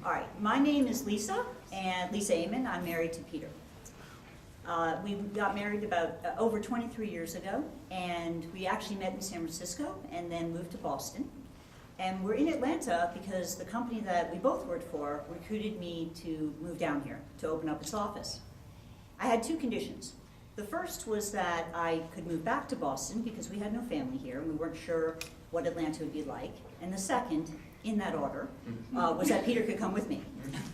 All right, my name is Lisa, and Lisa Aman. I'm married to Peter. We got married about over 23 years ago, and we actually met in San Francisco and then moved to Boston. And we're in Atlanta because the company that we both worked for recruited me to move down here to open up its office. I had two conditions. The first was that I could move back to Boston because we had no family here and we weren't sure what Atlanta would be like. And the second, in that order, was that Peter could come with me.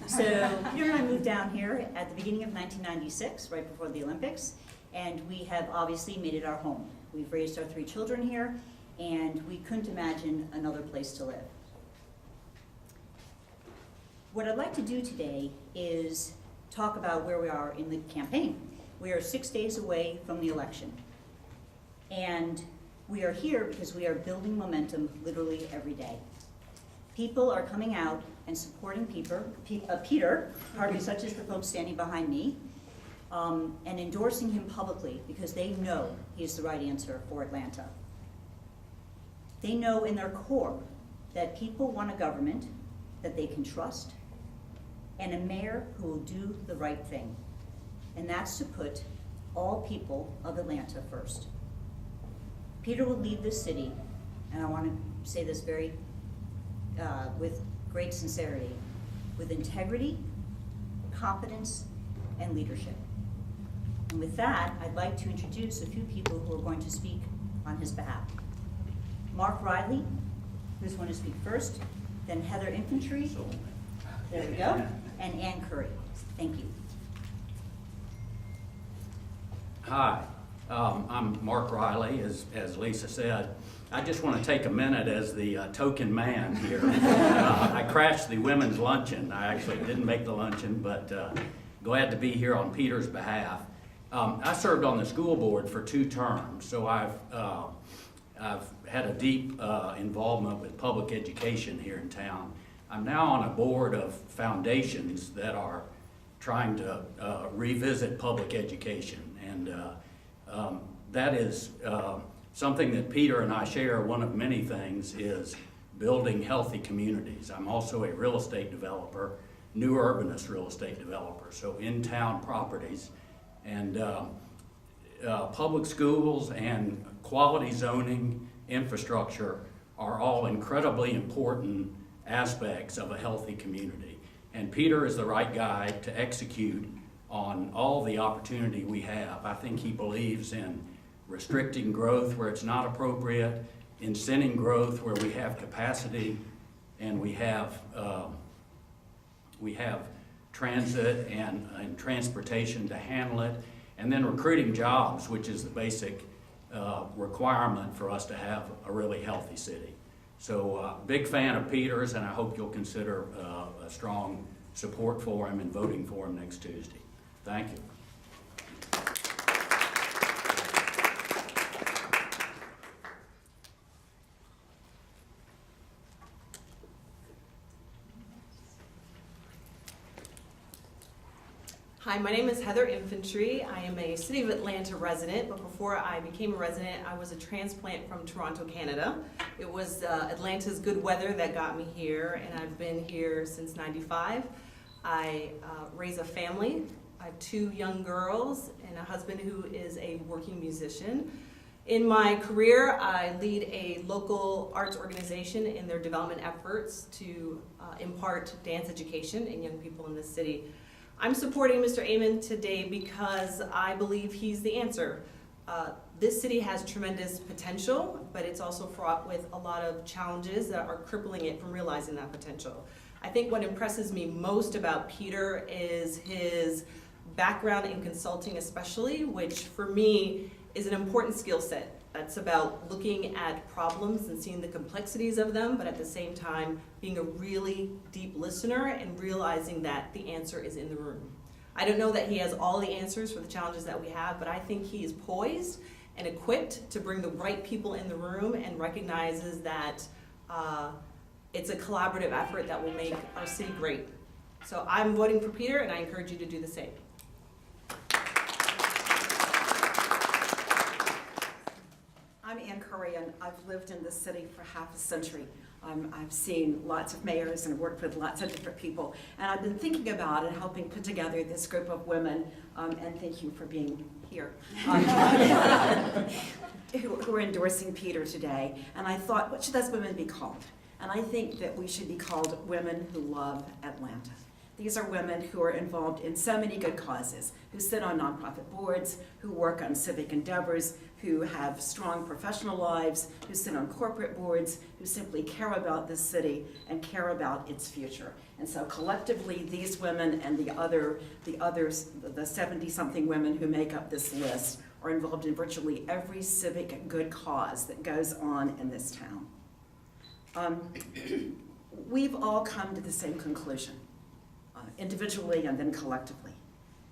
So Peter and I moved down here at the beginning of 1996, right before the Olympics, and we have obviously made it our home. We've raised our 3 children here, and we couldn't imagine another place to live. What I'd like to do today is talk about where we are in the campaign. We are 6 days away from the election, and we are here because we are building momentum literally every day. People are coming out and supporting Peter, such as the folks standing behind me, and endorsing him publicly because they know he's the right answer for Atlanta. They know in their core that people want a government that they can trust and a mayor who will do the right thing. And that's to put all people of Atlanta first. Peter will lead this city, and I want to say this with great sincerity, with integrity, competence, and leadership. And with that, I'd like to introduce a few people who are going to speak on his behalf. Mark Riley, who's going to speak first, then Heather Infantry, there we go, and Ann Curry. Thank you. Hi, I'm Mark Riley, as Lisa said. I just want to take a minute as the token man here. I crashed the women's luncheon. I actually didn't make the luncheon, but glad to be here on Peter's behalf. I served on the school board for 2 terms, so I've had a deep involvement with public education here in town. I'm now on a board of foundations that are trying to revisit public education, and that is something that Peter and I share. One of many things is building healthy communities. I'm also a real estate developer, new urbanist real estate developer, so in-town properties. And public schools and quality zoning infrastructure are all incredibly important aspects of a healthy community. And Peter is the right guy to execute on all the opportunity we have. I think he believes in restricting growth where it's not appropriate, incenting growth where we have capacity, and we have transit and transportation to handle it, and then recruiting jobs, which is the basic requirement for us to have a really healthy city. So big fan of Peter's, and I hope you'll consider a strong support for him and voting for him next Tuesday. Thank you. Hi, my name is Heather Infantry. I am a City of Atlanta resident, but before I became a resident, I was a transplant from Toronto, Canada. It was Atlanta's good weather that got me here, and I've been here since '95. I raise a family. I have 2 young girls and a husband who is a working musician. In my career, I lead a local arts organization in their development efforts to impart dance education in young people in this city. I'm supporting Mr. Aman today because I believe he's the answer. This city has tremendous potential, but it's also fraught with a lot of challenges that are crippling it from realizing that potential. I think what impresses me most about Peter is his background in consulting especially, which for me is an important skill set. That's about looking at problems and seeing the complexities of them, but at the same time being a really deep listener and realizing that the answer is in the room. I don't know that he has all the answers for the challenges that we have, but I think he is poised and equipped to bring the right people in the room and recognizes that it's a collaborative effort that will make our city great. So I'm voting for Peter, and I encourage you to do the same. I'm Ann Curry, and I've lived in this city for half a century. I've seen lots of mayors and worked with lots of different people, and I've been thinking about and helping put together this group of women, and thank you for being here, who are endorsing Peter today. And I thought, what should those women be called? And I think that we should be called Women Who Love Atlanta. These are women who are involved in so many good causes, who sit on nonprofit boards, who work on civic endeavors, who have strong professional lives, who sit on corporate boards, who simply care about this city and care about its future. And so collectively, these women and the 70-something women who make up this list are involved in virtually every civic good cause that goes on in this town. We've all come to the same conclusion, individually and then collectively,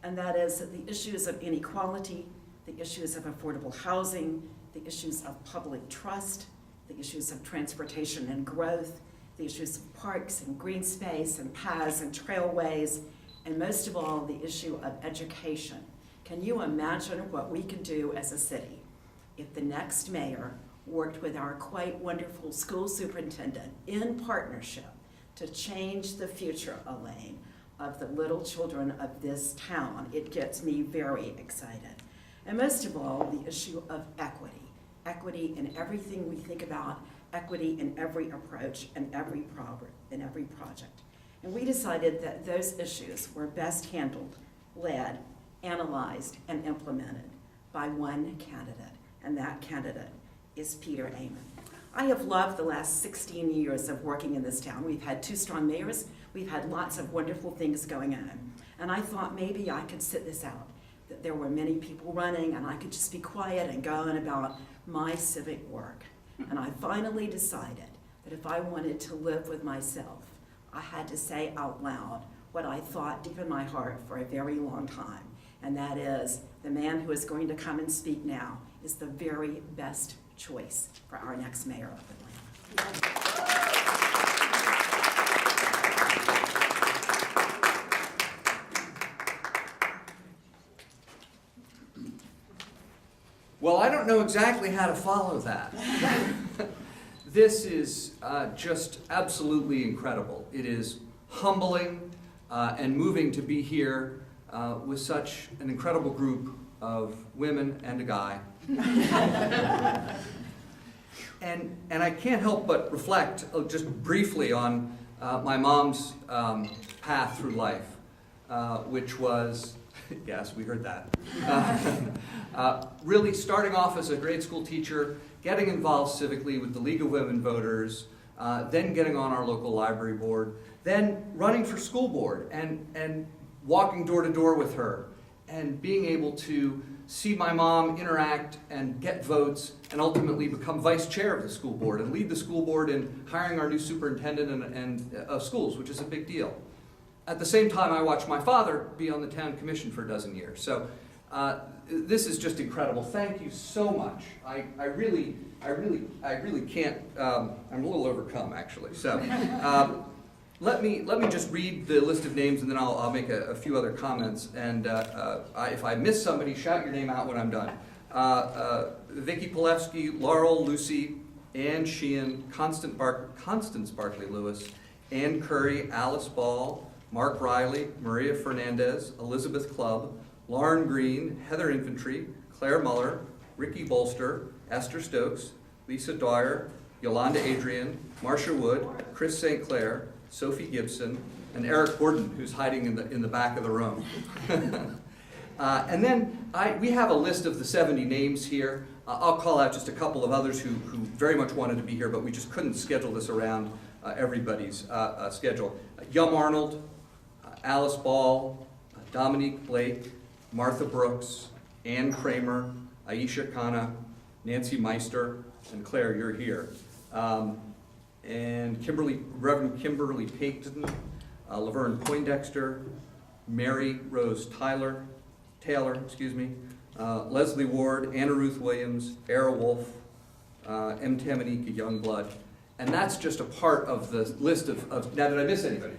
and that is that the issues of inequality, the issues of affordable housing, the issues of public trust, the issues of transportation and growth, the issues of parks and green space and paths and trailways, and most of all, the issue of education. Can you imagine what we could do as a city if the next mayor worked with our quite wonderful school superintendent in partnership to change the future, Elaine, of the little children of this town? It gets me very excited. And most of all, the issue of equity. Equity in everything we think about, equity in every approach and every project. And we decided that those issues were best handled, led, analyzed, and implemented by one candidate, and that candidate is Peter Aman. I have loved the last 16 years of working in this town. We've had 2 strong mayors, we've had lots of wonderful things going on, and I thought maybe I could sit this out, that there were many people running and I could just be quiet and go on about my civic work. And I finally decided that if I wanted to live with myself, I had to say out loud what I thought deep in my heart for a very long time, and that is, the man who is going to come and speak now is the very best choice for our next mayor of Atlanta. Well, I don't know exactly how to follow that. This is just absolutely incredible. It is humbling and moving to be here with such an incredible group of women and a guy. And I can't help but reflect just briefly on my mom's path through life, which was, yes, we heard that, really starting off as a grade school teacher, getting involved civically with the League of Women Voters, then getting on our local library board, then running for school board and walking door to door with her, and being able to see my mom interact and get votes and ultimately become vice chair of the school board and lead the school board in hiring our new superintendent of schools, which is a big deal. At the same time, I watched my father be on the town commission for a dozen years. So this is just incredible. Thank you so much. I really can't, I'm a little overcome actually. So let me just read the list of names and then I'll make a few other comments. And if I miss somebody, shout your name out when I'm done. Vicki Polewski, Laurel Lucy, Ann Sheehan, Constance Barkley Lewis, Ann Curry, Alice Ball, Mark Riley, Maria Fernandez, Elizabeth Clubb, Lauren Green, Heather Infantry, Claire Muller, Ricky Bolster, Esther Stokes, Lisa Dwyer, Yolanda Adrian, Marcia Wood, Chris St. Clair, Sophie Gibson, and Eric Gordon, who's hiding in the back of the room. And then we have a list of the 70 names here. I'll call out just a couple of others who very much wanted to be here, but we just couldn't schedule this around everybody's schedule. Yum Arnold, Alice Ball, Dominique Blake, Martha Brooks, Ann Kramer, Aisha Khanna, Nancy Meister, and Claire, you're here. And Reverend Kimberly Payton, Laverne Poindexter, Mary Rose Taylor, Leslie Ward, Anna Ruth Williams, Era Wolf, M. Tamanika Youngblood. And that's just a part of the list of now, did I miss anybody?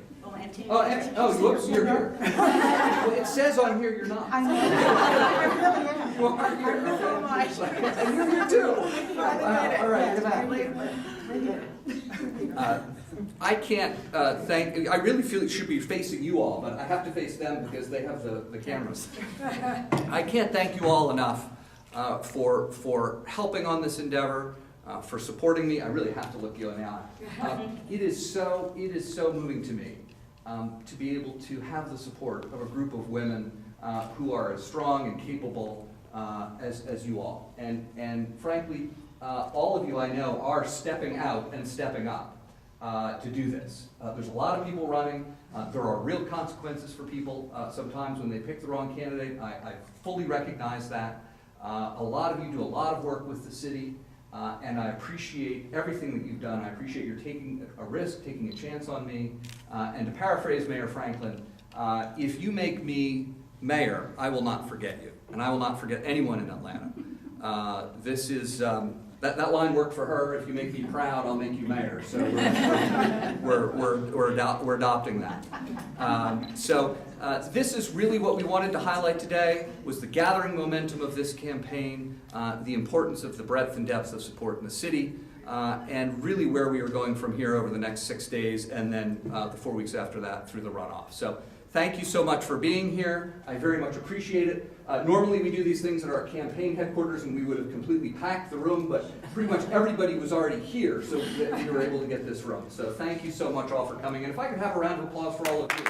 Whoops, you're here. Well, it says on here you're not. I know. I really am. You are here. And you're here too. Wow, all right, good night. I can't I really feel it should be facing you all, but I have to face them because they have the cameras. I can't thank you all enough for helping on this endeavor, for supporting me. I really have to look you in the eye. It is so moving to me to be able to have the support of a group of women who are as strong and capable as you all. And frankly, all of you I know are stepping out and stepping up to do this. There's a lot of people running. There are real consequences for people sometimes when they pick the wrong candidate. I fully recognize that. A lot of you do a lot of work with the city, and I appreciate everything that you've done. I appreciate your taking a risk, taking a chance on me. And to paraphrase Mayor Franklin, if you make me mayor, I will not forget you, and I will not forget anyone in Atlanta. This is that line worked for her. If you make me proud, I'll make you mayor. So we're adopting that. This is really what we wanted to highlight today, was the gathering momentum of this campaign, the importance of the breadth and depth of support in the city, and really where we are going from here over the next 6 days, and then the 4 weeks after that through the runoff. So thank you so much for being here. I very much appreciate it. Normally we do these things at our campaign headquarters and we would have completely packed the room, but pretty much everybody was already here, so we were able to get this room. So thank you so much all for coming. And if I could have a round of applause for all of you.